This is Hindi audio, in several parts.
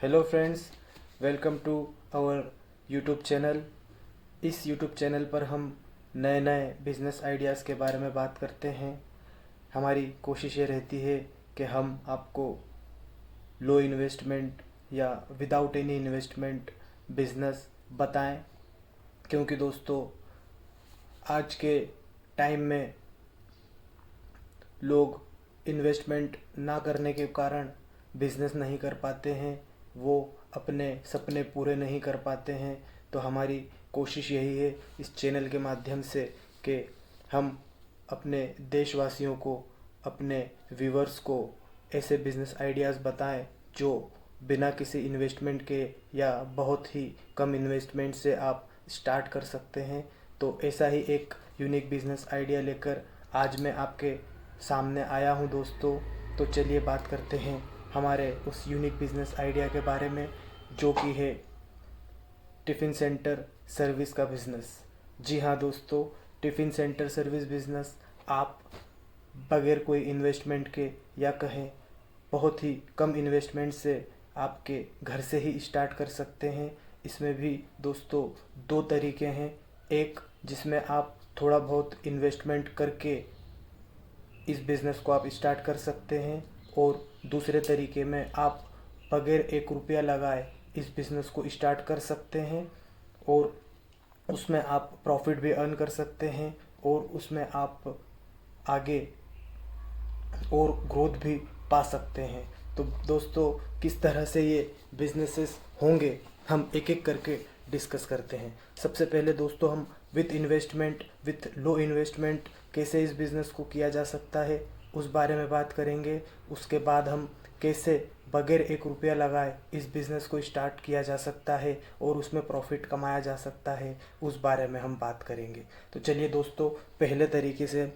Hello friends, welcome to our YouTube channel. इस यूट्यूब चैनल पर हम नए नए बिज़नेस आइडियाज़ के बारे में बात करते हैं। हमारी कोशिश ये रहती है कि हम आपको लो इन्वेस्टमेंट या विदाउट एनी इन्वेस्टमेंट बिज़नेस बताएं, क्योंकि दोस्तों आज के टाइम में लोग इन्वेस्टमेंट ना करने के कारण बिज़नेस नहीं कर पाते हैं, वो अपने सपने पूरे नहीं कर पाते हैं। तो हमारी कोशिश यही है इस चैनल के माध्यम से कि हम अपने देशवासियों को, अपने व्यूवर्स को ऐसे बिज़नेस आइडियाज़ बताएं जो बिना किसी इन्वेस्टमेंट के या बहुत ही कम इन्वेस्टमेंट से आप स्टार्ट कर सकते हैं। तो ऐसा ही एक यूनिक बिज़नेस आइडिया लेकर आज मैं आपके सामने आया हूं दोस्तों। तो चलिए बात करते हैं हमारे उस यूनिक बिज़नेस आइडिया के बारे में, जो कि है टिफ़िन सेंटर सर्विस का बिज़नेस। जी हाँ दोस्तों, टिफ़िन सेंटर सर्विस बिज़नेस आप बगैर कोई इन्वेस्टमेंट के, या कहें बहुत ही कम इन्वेस्टमेंट से, आपके घर से ही स्टार्ट कर सकते हैं। इसमें भी दोस्तों दो तरीके हैं। एक जिसमें आप थोड़ा बहुत इन्वेस्टमेंट करके इस बिज़नेस को आप स्टार्ट कर सकते हैं, और दूसरे तरीके में आप बगैर एक रुपया लगाए इस बिज़नेस को स्टार्ट कर सकते हैं, और उसमें आप प्रॉफिट भी अर्न कर सकते हैं, और उसमें आप आगे और ग्रोथ भी पा सकते हैं। तो दोस्तों किस तरह से ये बिजनेसेस होंगे हम एक एक करके डिस्कस करते हैं। सबसे पहले दोस्तों हम with investment, with low investment कैसे इस बिज़नेस को किया जा सकता है उस बारे में बात करेंगे। उसके बाद हम कैसे बगैर एक रुपया लगाए इस बिज़नेस को स्टार्ट किया जा सकता है और उसमें प्रॉफिट कमाया जा सकता है, उस बारे में हम बात करेंगे। तो चलिए दोस्तों, पहले तरीके से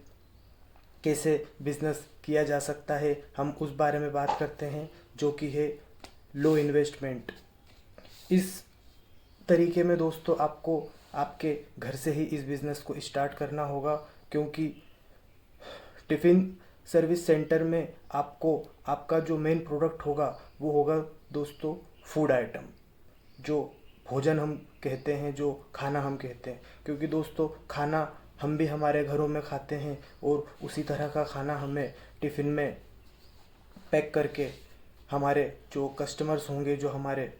कैसे बिज़नेस किया जा सकता है हम उस बारे में बात करते हैं, जो कि है लो इन्वेस्टमेंट। इस तरीके में दोस्तों आपको आपके घर से ही इस बिज़नेस को स्टार्ट करना होगा, क्योंकि टिफ़िन सर्विस सेंटर में आपको आपका जो मेन प्रोडक्ट होगा वो होगा दोस्तों फूड आइटम, जो भोजन हम कहते हैं, जो खाना हम कहते हैं। क्योंकि दोस्तों खाना हम भी हमारे घरों में खाते हैं, और उसी तरह का खाना हमें टिफ़िन में पैक करके हमारे जो कस्टमर्स होंगे, जो हमारे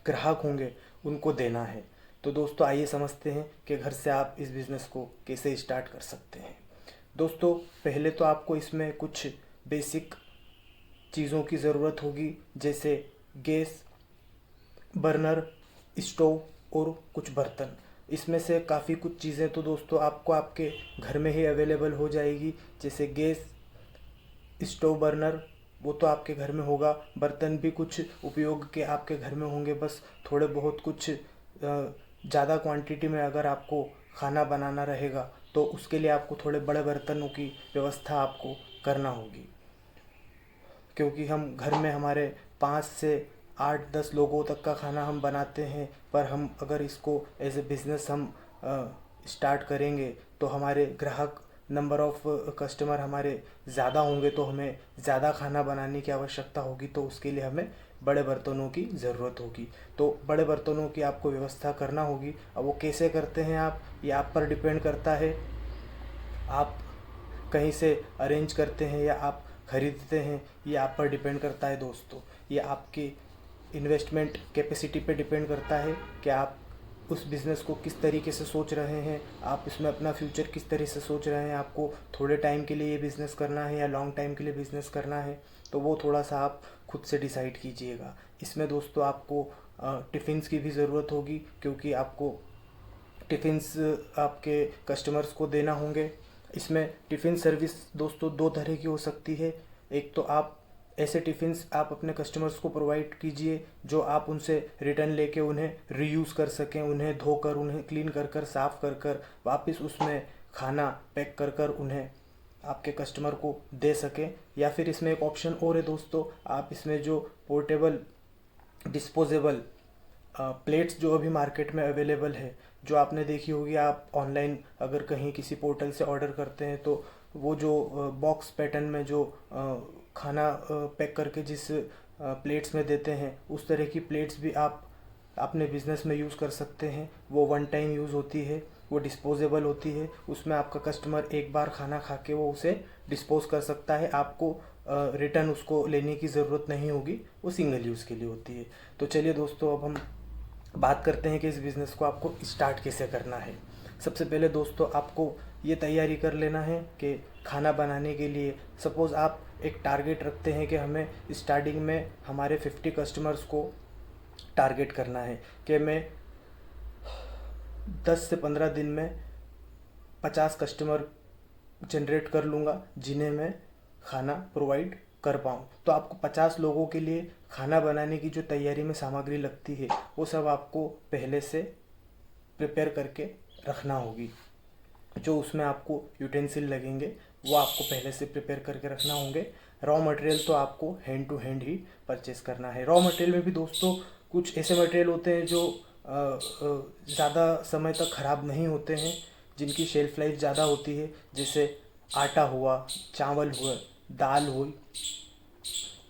ग्राहक होंगे, उनको देना है। तो दोस्तों आइए समझते हैं कि घर से आप इस बिज़नेस को कैसे स्टार्ट कर सकते हैं। दोस्तों पहले तो आपको इसमें कुछ बेसिक चीज़ों की ज़रूरत होगी, जैसे गैस, बर्नर, स्टोव और कुछ बर्तन। इसमें से काफ़ी कुछ चीज़ें तो दोस्तों आपको आपके घर में ही अवेलेबल हो जाएगी, जैसे गैस, स्टोव, बर्नर, वो तो आपके घर में होगा। बर्तन भी कुछ उपयोग के आपके घर में होंगे, बस थोड़े बहुत कुछ ज़्यादा क्वांटिटी में अगर आपको खाना बनाना रहेगा तो उसके लिए आपको थोड़े बड़े बर्तनों की व्यवस्था आपको करना होगी, क्योंकि हम घर में हमारे 5 से 8 10 लोगों तक का खाना हम बनाते हैं। पर हम अगर इसको एज ए बिज़नेस हम स्टार्ट करेंगे तो हमारे ग्राहक, नंबर ऑफ़ कस्टमर हमारे ज़्यादा होंगे, तो हमें ज़्यादा खाना बनाने की आवश्यकता होगी। तो उसके लिए हमें बड़े बर्तनों की ज़रूरत होगी। तो बड़े बर्तनों की आपको व्यवस्था करना होगी। अब वो कैसे करते हैं आप, ये आप पर डिपेंड करता है। आप कहीं से अरेंज करते हैं या आप ख़रीदते हैं, ये आप पर डिपेंड करता है दोस्तों। ये आपकी इन्वेस्टमेंट कैपेसिटी पे डिपेंड करता है कि आप उस बिज़नेस को किस तरीके से सोच रहे हैं, आप इसमें अपना फ्यूचर किस तरह से सोच रहे हैं। आपको थोड़े टाइम के लिए ये बिज़नेस करना है या लॉन्ग टाइम के लिए बिज़नेस करना है, तो वो थोड़ा सा आप खुद से डिसाइड कीजिएगा। इसमें दोस्तों आपको टिफ़िन्स की भी ज़रूरत होगी, क्योंकि आपको टिफ़िन्स आपके कस्टमर्स को देना होंगे। इसमें टिफ़िन सर्विस दोस्तों दो तरह की हो सकती है। एक तो आप ऐसे टिफ़िन्स आप अपने कस्टमर्स को प्रोवाइड कीजिए जो आप उनसे रिटर्न लेके उन्हें रीयूज़ कर सकें, उन्हें धोकर, उन्हें क्लीन कर कर, साफ़ कर कर वापस उसमें खाना पैक कर कर उन्हें आपके कस्टमर को दे सकें। या फिर इसमें एक ऑप्शन और है दोस्तों, आप इसमें जो पोर्टेबल डिस्पोजेबल प्लेट्स जो अभी मार्केट में अवेलेबल है, जो आपने देखी होगी, आप ऑनलाइन अगर कहीं किसी पोर्टल से ऑर्डर करते हैं तो वो जो बॉक्स पैटर्न में जो खाना पैक करके जिस प्लेट्स में देते हैं, उस तरह की प्लेट्स भी आप अपने बिज़नेस में यूज़ कर सकते हैं। वो वन टाइम यूज़ होती है, वो डिस्पोजेबल होती है, उसमें आपका कस्टमर एक बार खाना खा के वो उसे डिस्पोज कर सकता है, आपको रिटर्न उसको लेने की ज़रूरत नहीं होगी, वो सिंगल यूज़ के लिए होती है। तो चलिए दोस्तों, अब हम बात करते हैं कि इस बिज़नेस को आपको स्टार्ट कैसे करना है। सबसे पहले दोस्तों, आपको ये तैयारी कर लेना है कि खाना बनाने के लिए सपोज़ आप एक टारगेट रखते हैं कि हमें स्टार्टिंग में हमारे 50 कस्टमर्स को टारगेट करना है कि मैं 10 से 15 दिन में 50 कस्टमर जनरेट कर लूँगा जिन्हें मैं खाना प्रोवाइड कर पाऊँ। तो आपको 50 लोगों के लिए खाना बनाने की जो तैयारी में सामग्री लगती है वो सब आपको पहले से प्रिपेयर करके रखना होगी। जो उसमें आपको यूटेंसिल लगेंगे वो आपको पहले से प्रिपेयर करके रखना होंगे। रॉ मटेरियल तो आपको हैंड टू हैंड ही परचेस करना है। रॉ मटेरियल में भी दोस्तों कुछ ऐसे मटेरियल होते हैं जो ज़्यादा समय तक ख़राब नहीं होते हैं, जिनकी शेल्फ लाइफ ज़्यादा होती है, जैसे आटा हुआ, चावल हुआ, दाल हुई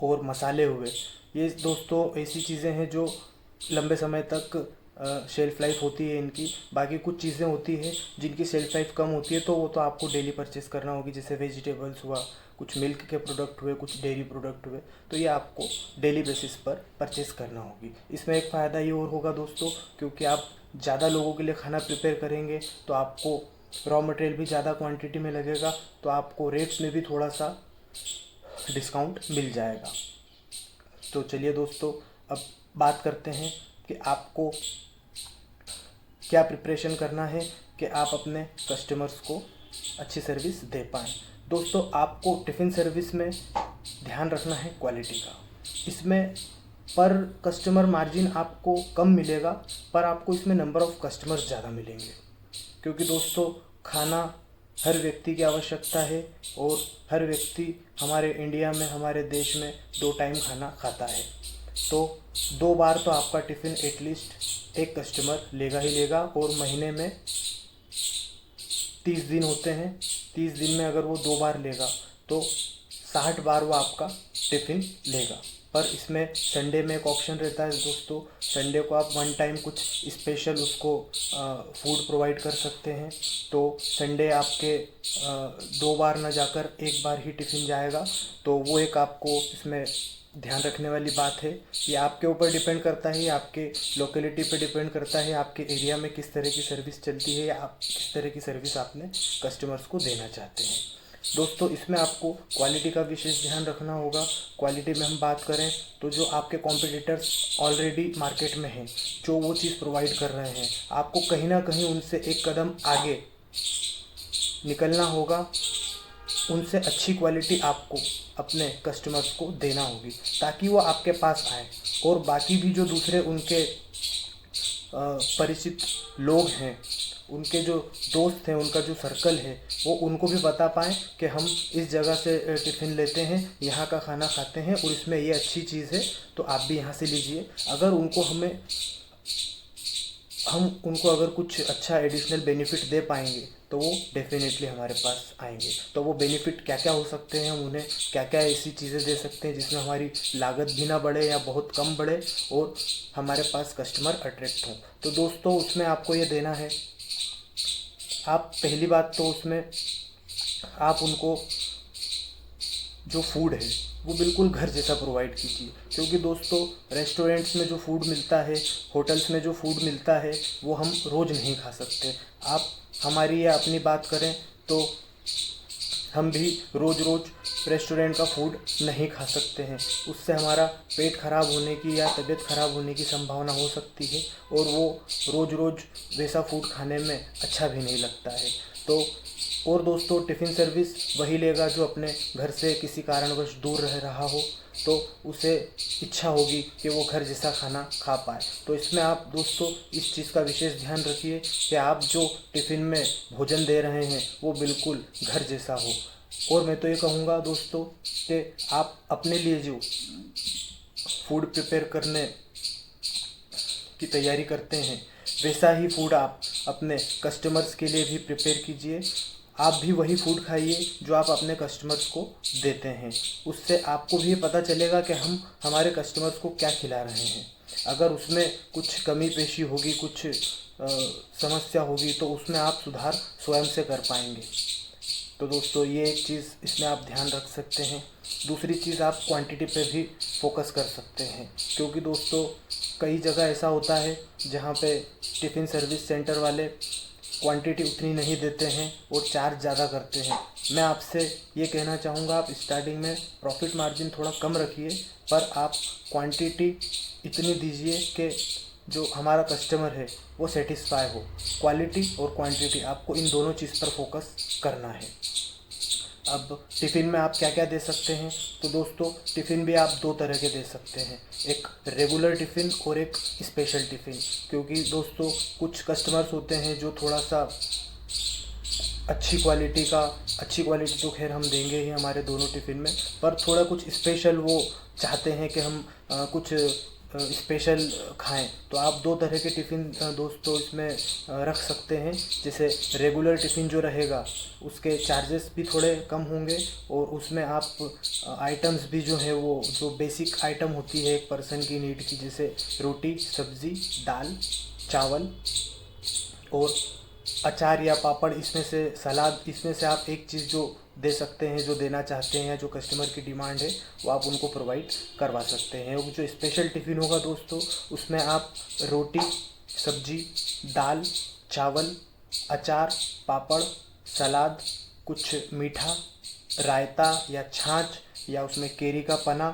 और मसाले हुए। ये दोस्तों ऐसी चीज़ें हैं जो लंबे समय तक शेल्फ़ लाइफ होती है इनकी। बाकी कुछ चीज़ें होती हैं जिनकी शेल्फ़ लाइफ कम होती है, तो वो तो आपको डेली परचेस करना होगी, जैसे वेजिटेबल्स हुआ, कुछ मिल्क के प्रोडक्ट हुए, कुछ डेयरी प्रोडक्ट हुए, तो ये आपको डेली बेसिस पर परचेस करना होगी। इसमें एक फ़ायदा ये और होगा दोस्तों, क्योंकि आप ज़्यादा लोगों के लिए खाना प्रिपेयर करेंगे तो आपको रॉ मटेरियल भी ज़्यादा क्वांटिटी में लगेगा, तो आपको रेट्स में भी थोड़ा सा डिस्काउंट मिल जाएगा। तो चलिए दोस्तों, अब बात करते हैं कि आपको क्या प्रिपरेशन करना है कि आप अपने कस्टमर्स को अच्छी सर्विस दे पाएँ। दोस्तों, आपको टिफ़िन सर्विस में ध्यान रखना है क्वालिटी का। इसमें पर कस्टमर मार्जिन आपको कम मिलेगा, पर आपको इसमें नंबर ऑफ़ कस्टमर्स ज़्यादा मिलेंगे, क्योंकि दोस्तों खाना हर व्यक्ति की आवश्यकता है और हर व्यक्ति हमारे इंडिया में, हमारे देश में 2 टाइम खाना खाता है। तो 2 बार तो आपका टिफ़िन एटलीस्ट एक कस्टमर लेगा ही लेगा, और महीने में 30 दिन होते हैं। 30 दिन में अगर वो 2 बार लेगा तो 60 बार वो आपका टिफ़िन लेगा। पर इसमें संडे में एक ऑप्शन रहता है दोस्तों, संडे को आप वन टाइम कुछ स्पेशल उसको फूड प्रोवाइड कर सकते हैं। तो संडे आपके 2 बार ना जाकर 1 बार ही टिफ़िन जाएगा। तो वो एक आपको इसमें ध्यान रखने वाली बात है। ये आपके ऊपर डिपेंड करता है, आपके लोकेलिटी पे डिपेंड करता है, आपके एरिया में किस तरह की सर्विस चलती है या आप किस तरह की सर्विस आपने कस्टमर्स को देना चाहते हैं। दोस्तों, इसमें आपको क्वालिटी का विशेष ध्यान रखना होगा। क्वालिटी में हम बात करें तो जो आपके कॉम्पिटिटर्स ऑलरेडी मार्केट में हैं, जो वो चीज़ प्रोवाइड कर रहे हैं, आपको कहीं ना कहीं उनसे एक कदम आगे निकलना होगा। उनसे अच्छी क्वालिटी आपको अपने कस्टमर्स को देना होगी, ताकि वो आपके पास आए और बाकी भी जो दूसरे उनके परिचित लोग हैं, उनके जो दोस्त हैं, उनका जो सर्कल है, वो उनको भी बता पाएँ कि हम इस जगह से टिफ़िन लेते हैं, यहाँ का खाना खाते हैं और इसमें ये अच्छी चीज़ है, तो आप भी यहाँ से लीजिए। अगर हम उनको अगर कुछ अच्छा एडिशनल बेनिफिट दे पाएंगे तो वो डेफिनेटली हमारे पास आएंगे। तो वो बेनिफिट क्या क्या हो सकते हैं, हम उन्हें क्या क्या ऐसी चीज़ें दे सकते हैं जिसमें हमारी लागत भी ना बढ़े या बहुत कम बढ़े और हमारे पास कस्टमर अट्रैक्ट हों। तो दोस्तों, उसमें आपको ये देना है, आप पहली बात तो उसमें आप उनको जो फूड है वो बिल्कुल घर जैसा प्रोवाइड कीजिए। क्योंकि दोस्तों, रेस्टोरेंट्स में जो फूड मिलता है, होटल्स में जो फूड मिलता है, वो हम रोज़ नहीं खा सकते। आप हमारी या अपनी बात करें तो हम भी रोज़ रोज़ रेस्टोरेंट का फूड नहीं खा सकते हैं। उससे हमारा पेट खराब होने की या तबीयत खराब होने की संभावना हो सकती है और वो रोज़ रोज़ वैसा फूड खाने में अच्छा भी नहीं लगता है। तो और दोस्तों, टिफ़िन सर्विस वही लेगा जो अपने घर से किसी कारणवश दूर रह रहा हो, तो उसे इच्छा होगी कि वो घर जैसा खाना खा पाए। तो इसमें आप दोस्तों इस चीज़ का विशेष ध्यान रखिए कि आप जो टिफ़िन में भोजन दे रहे हैं वो बिल्कुल घर जैसा हो। और मैं तो ये कहूँगा दोस्तों कि आप अपने लिए जो फूड प्रिपेयर करने की तैयारी करते हैं, वैसा ही फूड आप अपने कस्टमर्स के लिए भी प्रिपेयर कीजिए। आप भी वही फूड खाइए जो आप अपने कस्टमर्स को देते हैं। उससे आपको भी पता चलेगा कि हम हमारे कस्टमर्स को क्या खिला रहे हैं। अगर उसमें कुछ कमी पेशी होगी, कुछ समस्या होगी, तो उसमें आप सुधार स्वयं से कर पाएंगे। तो दोस्तों ये एक चीज़ इसमें आप ध्यान रख सकते हैं। दूसरी चीज़, आप क्वांटिटी पे भी फोकस कर सकते हैं, क्योंकि दोस्तों कई जगह ऐसा होता है जहाँ पे टिफ़िन सर्विस सेंटर वाले क्वांटिटी उतनी नहीं देते हैं और चार्ज ज़्यादा करते हैं। मैं आपसे ये कहना चाहूँगा, आप स्टार्टिंग में प्रॉफिट मार्जिन थोड़ा कम रखिए, पर आप क्वांटिटी इतनी दीजिए कि जो हमारा कस्टमर है वो सेटिस्फाई हो। क्वालिटी और क्वांटिटी, आपको इन दोनों चीज़ पर फोकस करना है। अब टिफ़िन में आप क्या क्या दे सकते हैं? तो दोस्तों टिफ़िन भी आप दो तरह के दे सकते हैं, एक रेगुलर टिफ़िन और एक स्पेशल टिफ़िन। क्योंकि दोस्तों कुछ कस्टमर्स होते हैं जो थोड़ा सा अच्छी क्वालिटी तो खैर हम देंगे ही हमारे दोनों टिफ़िन में, पर थोड़ा कुछ स्पेशल वो चाहते हैं कि हम कुछ स्पेशल खाएं। तो आप दो तरह के टिफ़िन दोस्तों इसमें रख सकते हैं। जैसे रेगुलर टिफ़िन जो रहेगा उसके चार्जेस भी थोड़े कम होंगे, और उसमें आप आइटम्स भी जो है वो जो बेसिक आइटम होती है एक पर्सन की नीड की, जैसे रोटी, सब्ज़ी, दाल, चावल और अचार या पापड़, इसमें से सलाद, इसमें से आप एक चीज़ जो दे सकते हैं, जो देना चाहते हैं, जो कस्टमर की डिमांड है वो आप उनको प्रोवाइड करवा सकते हैं। और जो स्पेशल टिफ़िन होगा दोस्तों उसमें आप रोटी, सब्जी, दाल, चावल, अचार, पापड़, सलाद, कुछ मीठा, रायता या छाछ, या उसमें केरी का पना,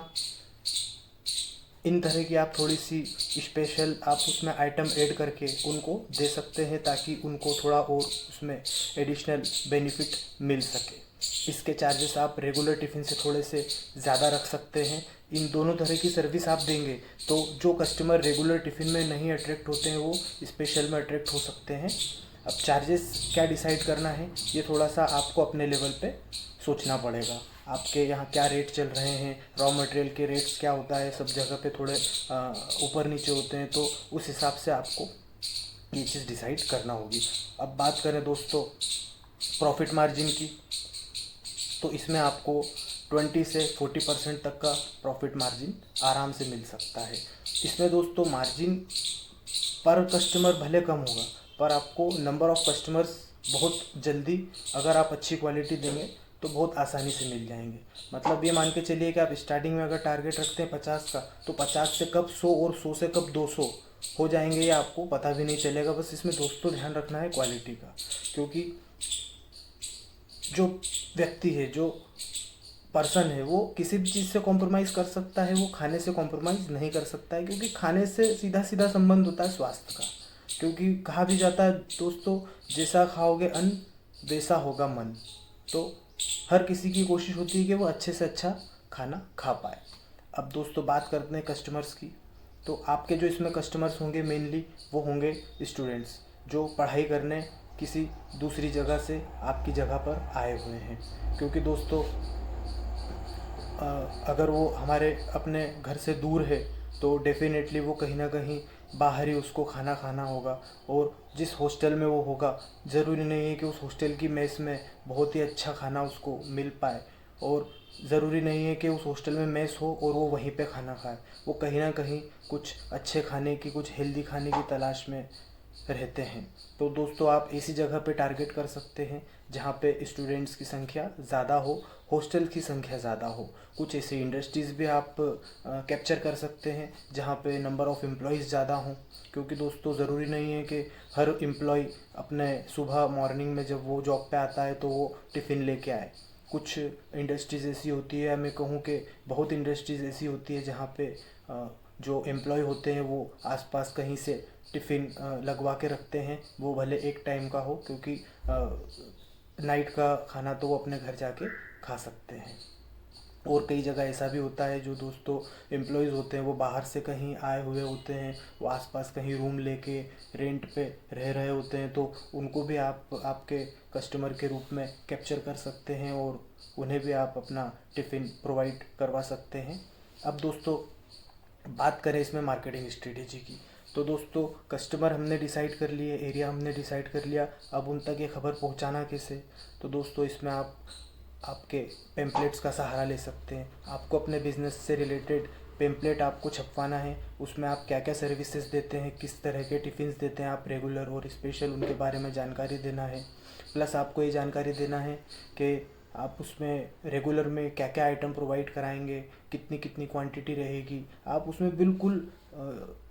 इन तरह की आप थोड़ी सी स्पेशल आप उसमें आइटम ऐड करके उनको दे सकते हैं, ताकि उनको थोड़ा और उसमें एडिशनल बेनिफिट मिल सके। इसके चार्जेस आप रेगुलर टिफ़िन से थोड़े से ज़्यादा रख सकते हैं। इन दोनों तरह की सर्विस आप देंगे तो जो कस्टमर रेगुलर टिफ़िन में नहीं अट्रैक्ट होते हैं वो स्पेशल में अट्रैक्ट हो सकते हैं। अब चार्जेस क्या डिसाइड करना है ये थोड़ा सा आपको अपने लेवल पे सोचना पड़ेगा। आपके यहाँ क्या रेट चल रहे हैं, रॉ मटेरियल के रेट्स क्या होता है, सब जगह पे थोड़े ऊपर नीचे होते हैं, तो उस हिसाब से आपको ये चीज़ डिसाइड करना होगी। अब बात करें दोस्तों प्रॉफिट मार्जिन की, तो इसमें आपको 20 से 40% तक का प्रॉफिट मार्जिन आराम से मिल सकता है। इसमें दोस्तों मार्जिन पर कस्टमर भले कम होगा, पर आपको नंबर ऑफ़ कस्टमर्स बहुत जल्दी, अगर आप अच्छी क्वालिटी देंगे तो बहुत आसानी से मिल जाएंगे। मतलब ये मान के चलिए कि आप स्टार्टिंग में अगर टारगेट रखते हैं 50 का, तो 50 से कब 100 और 100 से कब 200 हो जाएंगे ये आपको पता भी नहीं चलेगा। बस इसमें दोस्तों ध्यान रखना है क्वालिटी का, क्योंकि जो व्यक्ति है, जो पर्सन है, वो किसी भी चीज़ से कॉम्प्रोमाइज़ कर सकता है, वो खाने से कॉम्प्रोमाइज़ नहीं कर सकता है, क्योंकि खाने से सीधा सीधा संबंध होता है स्वास्थ्य का। क्योंकि कहा भी जाता है दोस्तों, जैसा खाओगे अन्न वैसा होगा मन। तो हर किसी की कोशिश होती है कि वो अच्छे से अच्छा खाना खा पाए। अब दोस्तों बात करते हैं कस्टमर्स की, तो आपके जो इसमें कस्टमर्स होंगे मेनली वो होंगे स्टूडेंट्स, जो पढ़ाई करने किसी दूसरी जगह से आपकी जगह पर आए हुए हैं। क्योंकि दोस्तों अगर वो हमारे अपने घर से दूर है तो डेफिनेटली वो कहीं ना कहीं बाहर ही उसको खाना खाना होगा, और जिस हॉस्टल में वो होगा ज़रूरी नहीं है कि उस हॉस्टल की मेस में बहुत ही अच्छा खाना उसको मिल पाए, और ज़रूरी नहीं है कि उस हॉस्टल में मेस हो और वो वहीं पे खाना खाए। वो कहीं ना कहीं कुछ अच्छे खाने की, कुछ हेल्दी खाने की तलाश में रहते हैं। तो दोस्तों आप ऐसी जगह पे टारगेट कर सकते हैं जहाँ पे स्टूडेंट्स की संख्या ज़्यादा हो, हॉस्टल की संख्या ज़्यादा हो। कुछ ऐसी इंडस्ट्रीज़ भी आप कैप्चर कर सकते हैं जहाँ पे नंबर ऑफ़ एम्प्लॉयज़ ज़्यादा हों, क्योंकि दोस्तों ज़रूरी नहीं है कि हर एम्प्लॉय अपने सुबह मॉर्निंग में जब वो जॉब पे आता है तो वो टिफ़िन लेके आए। कुछ इंडस्ट्रीज़ ऐसी होती है, मैं कहूँ कि बहुत इंडस्ट्रीज़ ऐसी होती है जहाँ पे जो एम्प्लॉय होते हैं वो आसपास कहीं से टिफ़िन लगवा के रखते हैं, वो भले एक टाइम का हो, क्योंकि नाइट का खाना तो वो अपने घर जाके खा सकते हैं। और कई जगह ऐसा भी होता है जो दोस्तों एम्प्लॉयज़ होते हैं वो बाहर से कहीं आए हुए होते हैं, वो आसपास कहीं रूम लेके रेंट पे रह रहे होते हैं, तो उनको भी आप आपके कस्टमर के रूप में कैप्चर कर सकते हैं और उन्हें भी आप अपना टिफ़िन प्रोवाइड करवा सकते हैं। अब दोस्तों बात करें इसमें मार्केटिंग स्ट्रेटेजी की, तो दोस्तों कस्टमर हमने डिसाइड कर लिए, एरिया हमने डिसाइड कर लिया, अब उन तक ये खबर पहुंचाना कैसे। तो दोस्तों इसमें आप आपके पेम्पलेट्स का सहारा ले सकते हैं। आपको अपने बिज़नेस से रिलेटेड पेम्पलेट आपको छपवाना है, उसमें आप क्या क्या सर्विसेज देते हैं, किस तरह के टिफ़िन्स देते हैं आप रेगुलर और स्पेशल, उनके बारे में जानकारी देना है। प्लस आपको ये जानकारी देना है कि आप उसमें रेगुलर में क्या क्या आइटम प्रोवाइड कराएंगे, कितनी कितनी क्वांटिटी रहेगी। आप उसमें बिल्कुल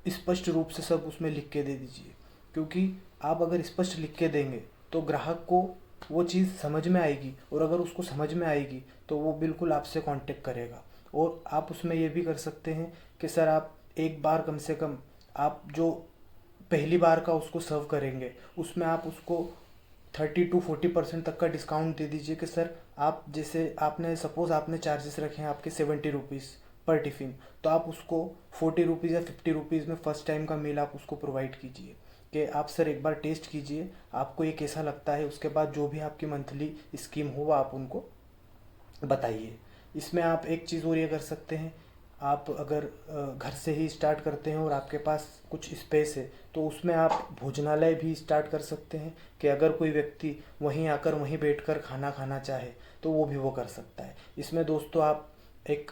स्पष्ट रूप से सब उसमें लिख के दे दीजिए, क्योंकि आप अगर स्पष्ट लिख के देंगे तो ग्राहक को वो चीज़ समझ में आएगी, और अगर उसको समझ में आएगी तो वो बिल्कुल आपसे कांटेक्ट करेगा। और आप उसमें ये भी कर सकते हैं कि सर आप एक बार कम से कम आप जो पहली बार का उसको सर्व करेंगे उसमें आप उसको 30 to 40% तक का डिस्काउंट दे दीजिए कि सर आप जैसे आपने सपोज़ आपने चार्जेस रखे हैं आपके 70 रुपीज़ पर टिफ़िन, तो आप उसको 40 रुपीज़ या 50 रुपीज़ में फ़र्स्ट टाइम का मील आप उसको प्रोवाइड कीजिए कि आप सर एक बार टेस्ट कीजिए, आपको ये कैसा लगता है। उसके बाद जो भी आपकी मंथली स्कीम हो वो आप उनको बताइए। इसमें आप एक चीज़ और ये कर सकते हैं, आप अगर घर से ही स्टार्ट करते हैं और आपके पास कुछ स्पेस है तो उसमें आप भोजनालय भी स्टार्ट कर सकते हैं कि अगर कोई व्यक्ति वहीं आकर वहीं बैठकर खाना खाना चाहे तो वो भी वो कर सकता है। इसमें दोस्तों आप एक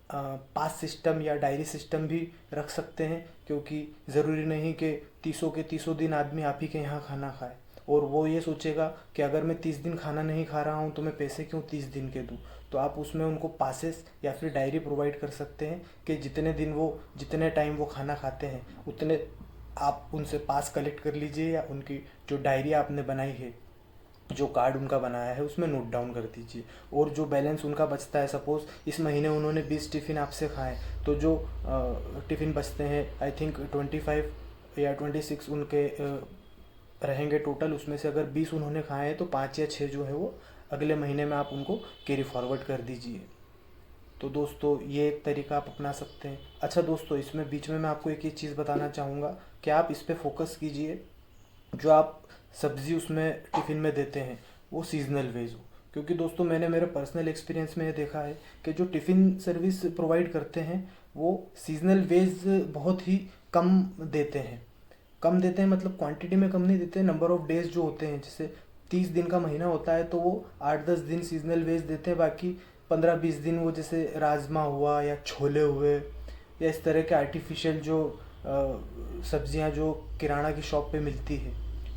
पास सिस्टम या डायरी सिस्टम भी रख सकते हैं, क्योंकि ज़रूरी नहीं कि 30 के 30 दिन आदमी आप ही के यहाँ खाना खाए और वो ये सोचेगा कि अगर मैं 30 दिन खाना नहीं खा रहा हूँ तो मैं पैसे क्यों 30 दिन के दूँ। तो आप उसमें उनको पासेस या फिर डायरी प्रोवाइड कर सकते हैं कि जितने टाइम वो खाना खाते हैं उतने आप उनसे पास कलेक्ट कर लीजिए, या उनकी जो डायरी आपने बनाई है, जो कार्ड उनका बनाया है उसमें नोट डाउन कर दीजिए। और जो बैलेंस उनका बचता है, सपोज़ इस महीने उन्होंने 20 टिफ़िन आपसे खाए, तो जो टिफ़िन बचते हैं आई थिंक 25 या 26 उनके रहेंगे टोटल, उसमें से अगर 20 उन्होंने खाए हैं तो 5 या 6 जो है वो अगले महीने में आप उनको कैरी फॉरवर्ड कर दीजिए। तो दोस्तों ये एक तरीका आप अपना सकते हैं। अच्छा दोस्तों, इसमें बीच में मैं आपको एक चीज़ बताना चाहूँगा कि आप इस पर फोकस कीजिए, जो आप सब्ज़ी उसमें टिफ़िन में देते हैं वो सीजनल वेज हो। क्योंकि दोस्तों मैंने मेरे पर्सनल एक्सपीरियंस में ये देखा है कि जो टिफ़िन सर्विस प्रोवाइड करते हैं वो सीजनल वेज बहुत ही कम देते हैं। कम देते हैं मतलब क्वांटिटी में कम नहीं देते, नंबर ऑफ़ डेज जो होते हैं, जैसे 30 दिन का महीना होता है तो वो 8-10 दिन सीजनल वेज देते हैं, बाकी 15-20 दिन वो जैसे राजमा हुआ या छोले हुए या इस तरह के आर्टिफिशियल जो सब्जियां जो किराना की शॉप पे मिलती है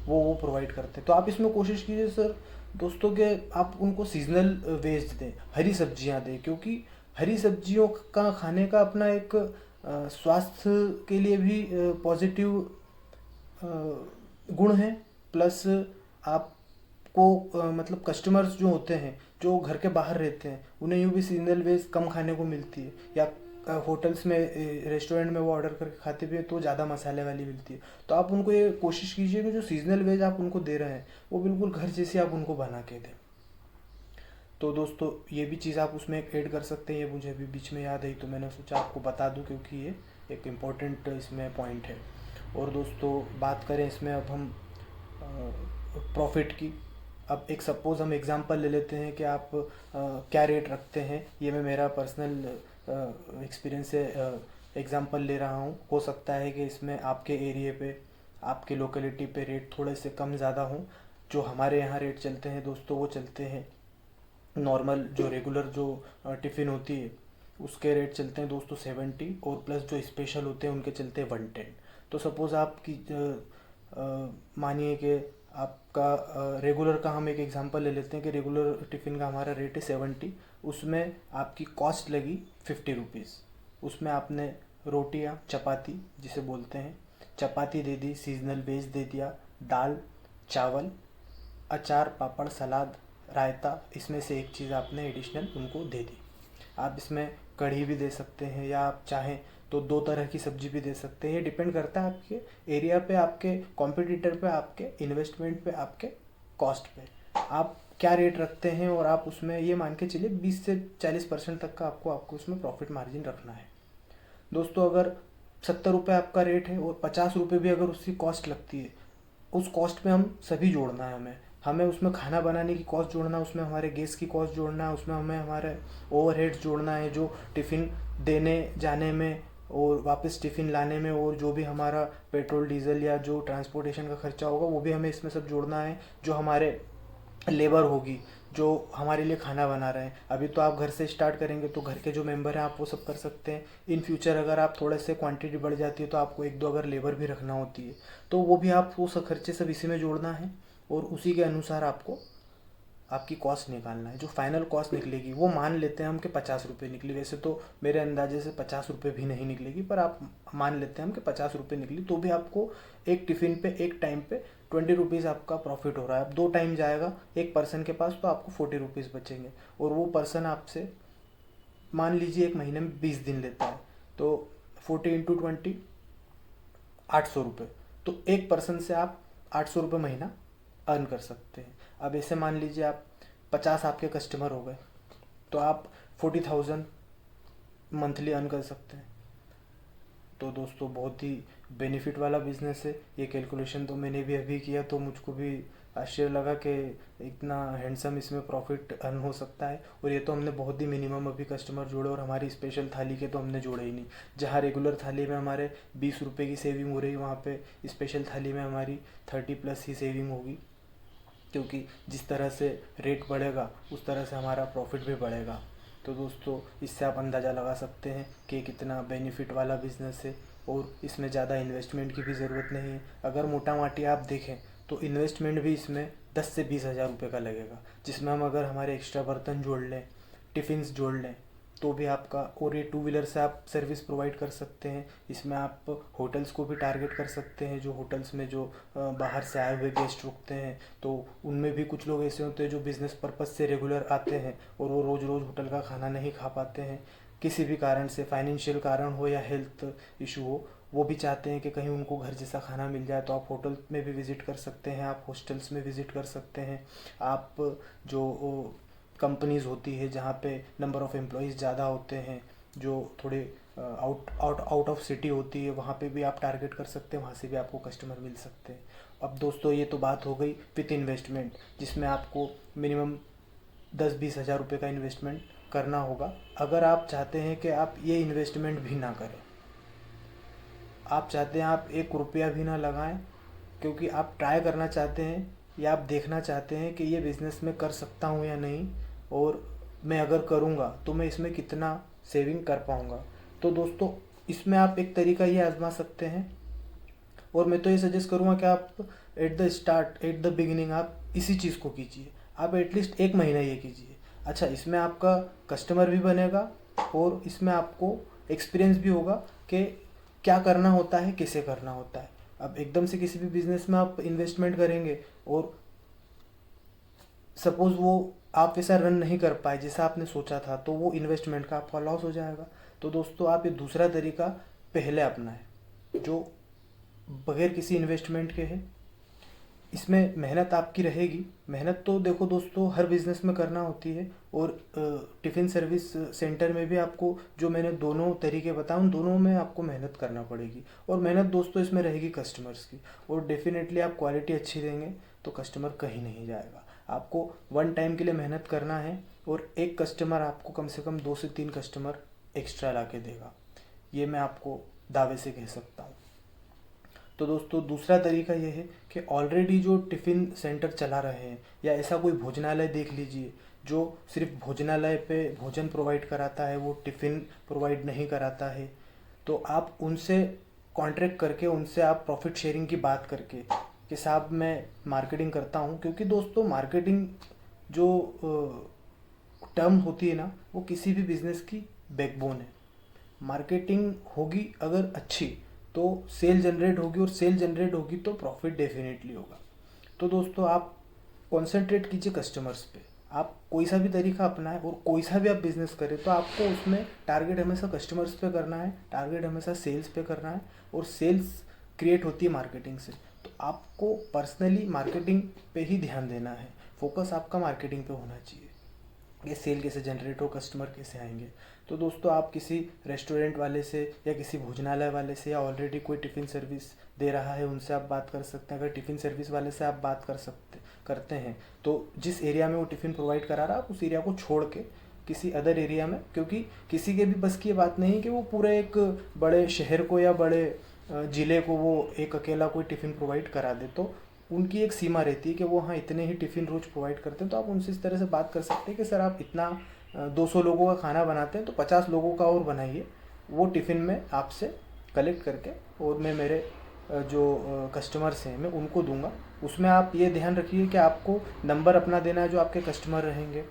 वो प्रोवाइड करते हैं। तो आप इसमें कोशिश कीजिए सर दोस्तों कि आप उनको सीजनल वेज दें, हरी सब्जियां दें, क्योंकि हरी सब्जियों का खाने का अपना एक स्वास्थ्य के लिए भी पॉजिटिव गुण है। प्लस आपको मतलब कस्टमर्स जो होते हैं जो घर के बाहर रहते हैं उन्हें यूँ भी सीजनल वेज कम खाने को मिलती है, या होटल्स में रेस्टोरेंट में वो ऑर्डर करके खाते भी हैं तो ज़्यादा मसाले वाली मिलती है। तो आप उनको ये कोशिश कीजिए कि जो सीजनल वेज आप उनको दे रहे हैं वो बिल्कुल घर जैसी आप उनको बना के दें। तो दोस्तों ये भी चीज़ आप उसमें ऐड कर सकते हैं, ये मुझे अभी बीच में याद आई तो मैंने सोचा आपको बता दूं, क्योंकि ये एक इम्पॉर्टेंट इसमें पॉइंट है। और दोस्तों बात करें इसमें अब हम प्रॉफिट की। अब एक सपोज़ हम एग्ज़ाम्पल ले लेते हैं कि आप क्या रेट रखते हैं, ये मैं मेरा पर्सनल एक्सपीरियंस से एग्ज़ाम्पल ले रहा हूँ। हो सकता है कि इसमें आपके एरिए पे, आपके लोकेलिटी पे रेट थोड़े से कम ज़्यादा हों। जो हमारे यहाँ रेट चलते हैं दोस्तों वो चलते हैं नॉर्मल जो रेगुलर जो टिफ़िन होती है उसके रेट चलते हैं दोस्तों 70, और प्लस जो स्पेशल होते हैं उनके चलते हैं 110। तो सपोज़ आपकी मानिए कि आपका रेगुलर का हम एक एग्जांपल ले लेते हैं कि रेगुलर टिफ़िन का हमारा रेट है 70, उसमें आपकी कॉस्ट लगी 50 रुपीज़। उसमें आपने रोटियाँ चपाती जिसे बोलते हैं चपाती दे दी, सीजनल वेज दे दिया, दाल चावल अचार पापड़ सलाद रायता, इसमें से एक चीज़ आपने एडिशनल उनको दे दी। आप इसमें कढ़ी भी दे सकते हैं, या आप चाहें तो 2 तरह की सब्जी भी दे सकते हैं। ये डिपेंड करता है आपके एरिया पे, आपके कॉम्पिटिटर पे, आपके इन्वेस्टमेंट पे, आपके कॉस्ट पे आप क्या रेट रखते हैं। और आप उसमें ये मान के चलिए 20 से 40% तक का आपको उसमें प्रॉफिट मार्जिन रखना है। दोस्तों अगर 70 रुपये आपका रेट है और 50 रुपये भी अगर उसकी कॉस्ट लगती है, उस कॉस्ट में हम सभी जोड़ना है, हमें उसमें खाना बनाने की कॉस्ट जोड़ना है, उसमें हमारे गैस की कॉस्ट जोड़ना है, उसमें हमें हमारे ओवरहेड्स जोड़ना है, जो टिफ़िन देने जाने में और वापस टिफ़िन लाने में, और जो भी हमारा पेट्रोल डीजल या जो ट्रांसपोर्टेशन का खर्चा होगा वो भी हमें इसमें सब जोड़ना है। जो हमारे लेबर होगी जो हमारे लिए खाना बना रहे हैं, अभी तो आप घर से स्टार्ट करेंगे तो घर के जो मेंबर हैं आप वो सब कर सकते हैं। इन फ्यूचर अगर आप थोड़े से क्वांटिटी बढ़ जाती है तो आपको एक दो अगर लेबर भी रखना होती है तो वो भी आप वो सब खर्चे सब इसी में जोड़ना है, और उसी के अनुसार आपको आपकी कॉस्ट निकालना है। जो फाइनल कॉस्ट निकलेगी वो मान लेते हैं हम कि 50 रुपये निकली, वैसे तो मेरे अंदाजे से 50 रुपये भी नहीं निकलेगी, पर आप मान लेते हैं हम कि 50 रुपये निकली, तो भी आपको एक टिफ़िन पे एक टाइम पे 20 रुपीज़ आपका प्रॉफिट हो रहा है। अब 2 टाइम जाएगा एक पर्सन के पास तो आपको 40 रुपीज़ बचेंगे, और वो पर्सन आपसे मान लीजिए एक महीने में 20 दिन लेता है, तो 40 × 20 800 रुपये, तो एक पर्सन से आप 800 रुपये महीना अर्न कर सकते हैं। अब ऐसे मान लीजिए आप 50 आपके कस्टमर हो गए तो आप 40,000 मंथली अर्न कर सकते हैं। तो दोस्तों बहुत ही बेनिफिट वाला बिजनेस है। ये कैलकुलेशन तो मैंने भी अभी किया तो मुझको भी आश्चर्य लगा कि इतना हैंडसम इसमें प्रॉफिट अर्न हो सकता है। और ये तो हमने बहुत ही मिनिमम अभी कस्टमर जोड़े, और हमारी स्पेशल थाली के तो हमने जोड़े ही नहीं। जहाँ रेगुलर थाली में हमारे 20 रुपये की सेविंग हो रही, वहाँ पे स्पेशल थाली में हमारी 30+ ही सेविंग होगी, क्योंकि जिस तरह से रेट बढ़ेगा उस तरह से हमारा प्रॉफिट भी बढ़ेगा। तो दोस्तों इससे आप अंदाज़ा लगा सकते हैं कि कितना बेनिफिट वाला बिज़नेस है, और इसमें ज़्यादा इन्वेस्टमेंट की भी ज़रूरत नहीं है। अगर मोटा माटी आप देखें तो इन्वेस्टमेंट भी इसमें 10 से 20 हज़ार रुपये का लगेगा, जिसमें हम अगर हमारे एक्स्ट्रा बर्तन जोड़ लें, टिफ़िन्स जोड़ लें तो भी आपका, और ये 2 व्हीलर से आप सर्विस प्रोवाइड कर सकते हैं। इसमें आप होटल्स को भी टारगेट कर सकते हैं, जो होटल्स में जो बाहर से आए हुए गेस्ट रुकते हैं, तो उनमें भी कुछ लोग ऐसे होते हैं जो बिज़नेस पर्पज़ से रेगुलर आते हैं और वो रोज़ रोज़ होटल का खाना नहीं खा पाते हैं, किसी भी कारण से, फाइनेंशियल कारण हो या हेल्थ इशू हो, वो भी चाहते हैं कि कहीं उनको घर जैसा खाना मिल जाए। तो आप होटल में भी विज़िट कर सकते हैं, आप हॉस्टल्स में विज़िट कर सकते हैं, आप जो कंपनीज़ होती है जहाँ पे नंबर ऑफ़ एम्प्लॉयज़ ज़्यादा होते हैं, जो थोड़े आउट ऑफ सिटी होती है, वहाँ पे भी आप टारगेट कर सकते हैं, वहाँ से भी आपको कस्टमर मिल सकते हैं। अब दोस्तों ये तो बात हो गई विथ इन्वेस्टमेंट, जिसमें आपको मिनिमम 10-20 हज़ार रुपये का इन्वेस्टमेंट करना होगा। अगर आप चाहते हैं कि आप ये इन्वेस्टमेंट भी ना करें, आप चाहते हैं आप 1 रुपया भी ना लगाएं, क्योंकि आप ट्राई करना चाहते हैं या आप देखना चाहते हैं कि ये बिज़नेस मैं कर सकता हूँ या नहीं, और मैं अगर करूँगा तो मैं इसमें कितना सेविंग कर पाऊँगा, तो दोस्तों इसमें आप एक तरीका ये आजमा सकते हैं। और मैं तो ये सजेस्ट करूँगा कि आप एट द बिगिनिंग आप इसी चीज़ को कीजिए, आप एटलीस्ट 1 महीना ये कीजिए। अच्छा, इसमें आपका कस्टमर भी बनेगा और इसमें आपको एक्सपीरियंस भी होगा कि क्या करना होता है, कैसे करना होता है। अब एकदम से किसी भी बिज़नेस में आप इन्वेस्टमेंट करेंगे और सपोज़ वो आप वैसा रन नहीं कर पाए जैसा आपने सोचा था, तो वो इन्वेस्टमेंट का आपका लॉस हो जाएगा। तो दोस्तों आप ये दूसरा तरीका पहले अपनाएं जो बगैर किसी इन्वेस्टमेंट के है। इसमें मेहनत आपकी रहेगी, मेहनत तो देखो दोस्तों हर बिज़नेस में करना होती है, और टिफ़िन सर्विस सेंटर में भी आपको जो मैंने दोनों तरीके बताए उन दोनों में आपको मेहनत करना पड़ेगी। और मेहनत दोस्तों इसमें रहेगी कस्टमर्स की, और डेफिनेटली आप क्वालिटी अच्छी देंगे तो कस्टमर कहीं नहीं जाएगा। आपको 1 टाइम के लिए मेहनत करना है, और एक कस्टमर आपको कम से कम 2 से 3 कस्टमर एक्स्ट्रा ला के देगा, ये मैं आपको दावे से कह सकता हूँ। तो दोस्तों दूसरा तरीका ये है कि ऑलरेडी जो टिफ़िन सेंटर चला रहे हैं, या ऐसा कोई भोजनालय देख लीजिए जो सिर्फ भोजनालय पे भोजन प्रोवाइड कराता है, वो टिफ़िन प्रोवाइड नहीं कराता है, तो आप उनसे कॉन्ट्रैक्ट करके, उनसे आप प्रॉफिट शेयरिंग की बात करके कि साहब मैं मार्केटिंग करता हूँ, क्योंकि दोस्तों मार्केटिंग जो टर्म होती है ना, वो किसी भी बिज़नेस की बैकबोन है। मार्केटिंग होगी अगर अच्छी तो सेल जनरेट होगी, और सेल जनरेट होगी तो प्रॉफिट डेफिनेटली होगा। तो दोस्तों आप कॉन्सेंट्रेट कीजिए कस्टमर्स पे। आप कोई सा भी तरीका अपनाएं और कोई सा भी आप बिज़नेस करें तो आपको उसमें टारगेट हमेशा कस्टमर्स पे करना है, टारगेट हमेशा सेल्स पे करना है, और सेल्स क्रिएट होती है मार्केटिंग से। तो आपको पर्सनली मार्केटिंग पे ही ध्यान देना है, फोकस आपका मार्केटिंग पे होना चाहिए। ये सेल कैसे जनरेट हो, कस्टमर कैसे आएंगे। तो दोस्तों आप किसी रेस्टोरेंट वाले से या किसी भोजनालय वाले से, या ऑलरेडी कोई टिफ़िन सर्विस दे रहा है उनसे आप बात कर सकते हैं। अगर टिफ़िन सर्विस वाले से आप बात करते हैं तो जिस एरिया में वो टिफ़िन प्रोवाइड करा रहा है आप उस एरिया को छोड़ के किसी अदर एरिया में, क्योंकि किसी के भी बस की ये बात नहीं कि वो पूरे एक बड़े शहर को या बड़े ज़िले को वो एक अकेला कोई टिफ़िन प्रोवाइड करा दे। तो उनकी एक सीमा रहती है कि वो हाँ इतने ही टिफ़िन रोज़ प्रोवाइड करते हैं। तो आप उनसे इस तरह से बात कर सकते हैं कि सर आप इतना 200 लोगों का खाना बनाते हैं तो 50 लोगों का और बनाइए, वो टिफ़िन में आपसे कलेक्ट करके और मैं मेरे जो कस्टमर्स हैं मैं उनको दूंगा। उसमें आप ये ध्यान रखिए कि आपको नंबर अपना देना है जो आपके कस्टमर रहेंगे,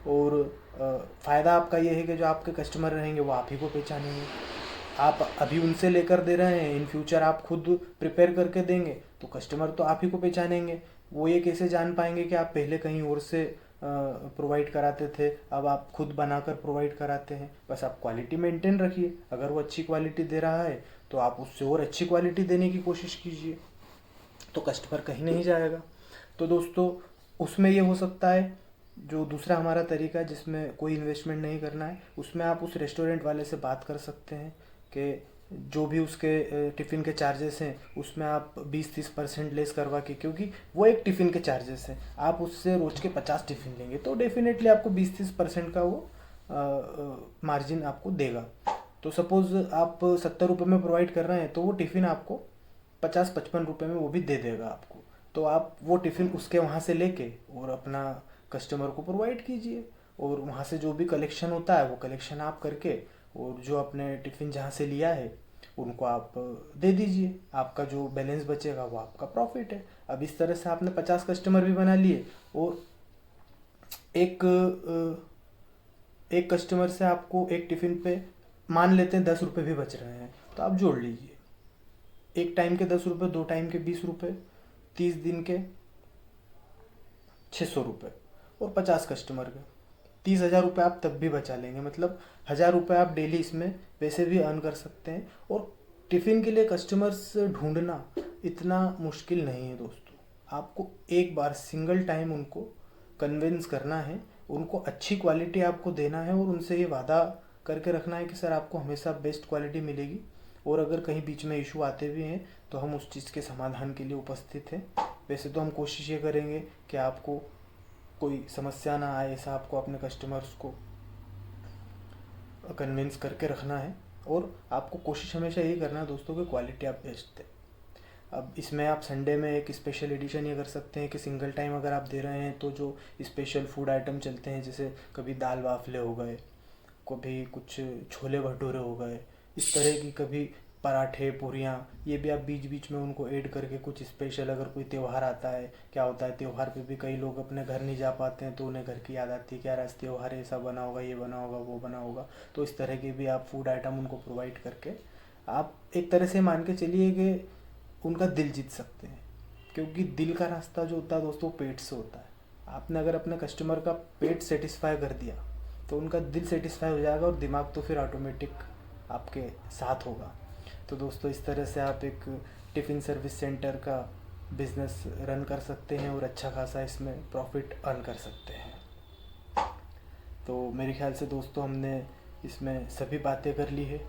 और फ़ायदा आपका ये है कि जो आपके कस्टमर रहेंगे वो आप ही को पहचानेंगे। आप अभी उनसे लेकर दे रहे हैं, इन फ्यूचर आप खुद प्रिपेयर करके देंगे तो कस्टमर तो आप ही को पहचानेंगे। वो ये कैसे जान पाएंगे कि आप पहले कहीं और से प्रोवाइड कराते थे, अब आप खुद बनाकर प्रोवाइड कराते हैं। बस आप क्वालिटी मेंटेन रखिए, अगर वो अच्छी क्वालिटी दे रहा है तो आप उससे और अच्छी क्वालिटी देने की कोशिश कीजिए, तो कस्टमर कहीं नहीं जाएगा। तो दोस्तों उसमें ये हो सकता है, जो दूसरा हमारा तरीका है जिसमें कोई इन्वेस्टमेंट नहीं करना है, उसमें आप उस रेस्टोरेंट वाले से बात कर सकते हैं कि जो भी उसके टिफ़िन के चार्जेस हैं उसमें आप 20-30% लेस करवा के, क्योंकि वो एक टिफ़िन के चार्जेस हैं, आप उससे रोज़ के 50 टिफ़िन लेंगे तो डेफिनेटली आपको 20-30% का वो मार्जिन आपको देगा। तो सपोज़ आप 70 रुपये में प्रोवाइड कर रहे हैं तो वो टिफ़िन आपको 50-55 रुपये में वो भी दे देगा आपको। तो आप वो टिफ़िन उसके वहाँ से लेके और अपना कस्टमर को प्रोवाइड कीजिए, और वहाँ से जो भी कलेक्शन होता है वो कलेक्शन आप करके और जो अपने टिफ़िन जहाँ से लिया है उनको आप दे दीजिए। आपका जो बैलेंस बचेगा वो आपका प्रॉफिट है। अब इस तरह से आपने 50 कस्टमर भी बना लिए और एक कस्टमर से आपको एक टिफ़िन पे मान लेते हैं 10 रुपये भी बच रहे हैं, तो आप जोड़ लीजिए, एक टाइम के 10 रुपये, 2 टाइम के 20 रुपये, 30 दिन के 600 रुपये और 50 कस्टमर के 30,000 रुपये आप तब भी बचा लेंगे। मतलब 1,000 रुपये आप डेली इसमें वैसे भी अर्न कर सकते हैं। और टिफ़िन के लिए कस्टमर्स ढूंढना इतना मुश्किल नहीं है दोस्तों। आपको एक बार सिंगल टाइम उनको कन्विंस करना है, उनको अच्छी क्वालिटी आपको देना है और उनसे ये वादा करके रखना है कि सर आपको हमेशा बेस्ट क्वालिटी मिलेगी, और अगर कहीं बीच में इशू आते भी हैं तो हम उस चीज़ के समाधान के लिए उपस्थित हैं। वैसे तो हम कोशिश ये करेंगे कि आपको कोई समस्या ना आए, ऐसा आपको अपने कस्टमर्स को कन्विंस करके रखना है, और आपको कोशिश हमेशा यही करना है दोस्तों कि क्वालिटी आप बेस्ट दें। अब इसमें आप संडे में एक स्पेशल एडिशन ये कर सकते हैं कि सिंगल टाइम अगर आप दे रहे हैं तो जो स्पेशल फूड आइटम चलते हैं, जैसे कभी दाल बाफले हो गए, कभी कुछ छोले भटूरे हो गए, इस तरह की कभी पराठे पूरियाँ, ये भी आप बीच बीच में उनको ऐड करके कुछ स्पेशल, अगर कोई त्यौहार आता है, क्या होता है त्यौहार पे भी कई लोग अपने घर नहीं जा पाते हैं तो उन्हें घर की याद आती है कि यार आज त्यौहार ऐसा बना होगा, ये बना होगा, वो बना होगा, तो इस तरह के भी आप फूड आइटम उनको प्रोवाइड करके आप एक तरह से मान के चलिए कि उनका दिल जीत सकते हैं। क्योंकि दिल का रास्ता जो होता है दोस्तों पेट से होता है। आपने अगर अपने कस्टमर का पेट सेटिस्फाई कर दिया तो उनका दिल सेटिस्फाई हो जाएगा और दिमाग तो फिर ऑटोमेटिक आपके साथ होगा। तो दोस्तों इस तरह से आप एक टिफ़िन सर्विस सेंटर का बिज़नेस रन कर सकते हैं और अच्छा खासा इसमें प्रॉफिट अर्न कर सकते हैं। तो मेरे ख्याल से दोस्तों हमने इसमें सभी बातें कर ली है,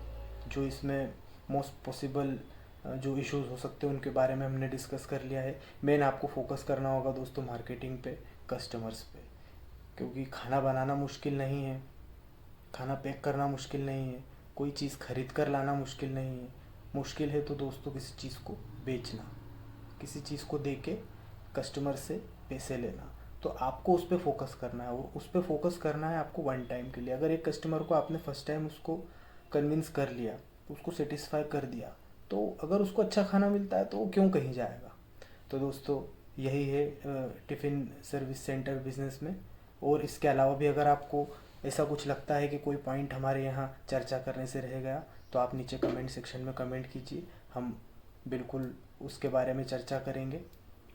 जो इसमें मोस्ट पॉसिबल जो इश्यूज़ हो सकते हैं उनके बारे में हमने डिस्कस कर लिया है। मेन आपको फोकस करना होगा दोस्तों मार्केटिंग पे, कस्टमर्स पे, क्योंकि खाना बनाना मुश्किल नहीं है, खाना पैक करना मुश्किल नहीं है, कोई चीज़ खरीद कर लाना मुश्किल नहीं है। मुश्किल है तो दोस्तों किसी चीज़ को बेचना, किसी चीज़ को दे के कस्टमर से पैसे लेना। तो आपको उस पर फोकस करना है, और उस पर फोकस करना है आपको वन टाइम के लिए। अगर एक कस्टमर को आपने फर्स्ट टाइम उसको कन्विंस कर लिया, उसको सेटिस्फाई कर दिया, तो अगर उसको अच्छा खाना मिलता है तो वो क्यों कहीं जाएगा। तो दोस्तों यही है टिफ़िन सर्विस सेंटर बिज़नेस में। और इसके अलावा भी अगर आपको ऐसा कुछ लगता है कि कोई पॉइंट हमारे यहाँ चर्चा करने से रह गया तो आप नीचे कमेंट सेक्शन में कमेंट कीजिए, हम बिल्कुल उसके बारे में चर्चा करेंगे।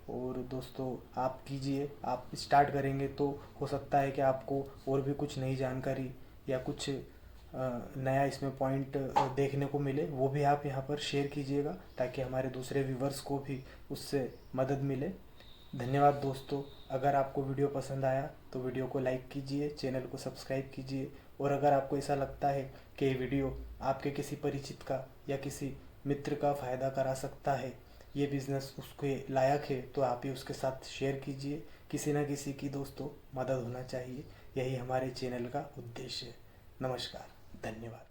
और दोस्तों आप कीजिए, आप स्टार्ट करेंगे तो हो सकता है कि आपको और भी कुछ नई जानकारी या कुछ नया इसमें पॉइंट देखने को मिले, वो भी आप यहाँ पर शेयर कीजिएगा ताकि हमारे दूसरे व्यूवर्स को भी उससे मदद मिले। धन्यवाद दोस्तों। अगर आपको वीडियो पसंद आया तो वीडियो को लाइक कीजिए, चैनल को सब्सक्राइब कीजिए, और अगर आपको ऐसा लगता है कि ये वीडियो आपके किसी परिचित का या किसी मित्र का फ़ायदा करा सकता है, ये बिज़नेस उसके लायक है, तो आप ही उसके साथ शेयर कीजिए। किसी ना किसी की दोस्तों मदद होना चाहिए, यही हमारे चैनल का उद्देश्य है। नमस्कार, धन्यवाद।